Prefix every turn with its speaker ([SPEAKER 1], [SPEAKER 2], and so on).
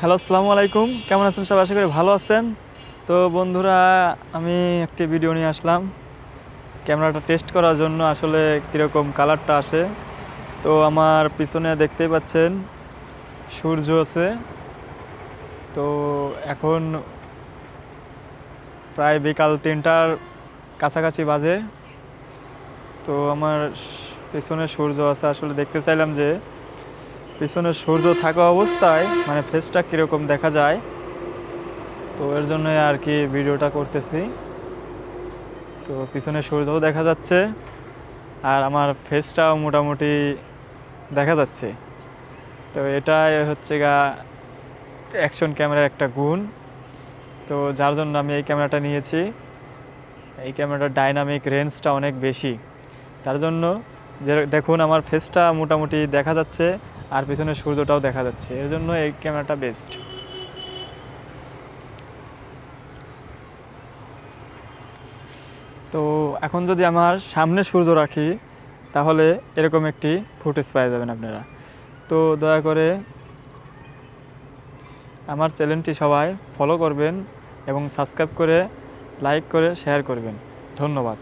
[SPEAKER 1] Hello, আসসালামু আলাইকুম। কেমন আছেন সবাই? আশা করি ভালো আছেন। তো বন্ধুরা, আমি একটি ভিডিও নিয়ে আসলাম ক্যামেরাটা টেস্ট করার জন্য, আসলে কীরকম কালারটা আসে। তো আমার পিছনে দেখতেই পাচ্ছেন সূর্য আছে। তো এখন প্রায় বিকাল 3টার কাছাকাছি বাজে। তো আমার পিছনে সূর্য আছে, আসলে দেখতে চাইলাম যে পিছনে সূর্য থাকা অবস্থায় মানে ফেসটা কীরকম দেখা যায়। তো এর জন্যই আর কি ভিডিওটা করতেছি। তো পিছনে সূর্যও দেখা যাচ্ছে আর আমার ফেসটাও মোটামুটি দেখা যাচ্ছে। তো এটাই হচ্ছে অ্যাকশন ক্যামেরার একটা গুণ। তো যার জন্য আমি এই ক্যামেরাটা নিয়েছি। এই ক্যামেরাটার ডাইনামিক রেঞ্জটা অনেক বেশি, তার জন্য যে দেখুন আমার ফেসটা মোটামুটি দেখা যাচ্ছে আর পিছনে সূর্যটাও দেখা যাচ্ছে, এর জন্য এই ক্যামেরাটা বেস্ট। তো এখন যদি আমার সামনে সূর্য রাখি তাহলে এরকম একটি ফুটেজ পেয়ে যাবেন আপনারা। তো দয়া করে আমার চ্যানেলটি সবাই ফলো করবেন এবং সাবস্ক্রাইব করে লাইক করে শেয়ার করবেন। ধন্যবাদ।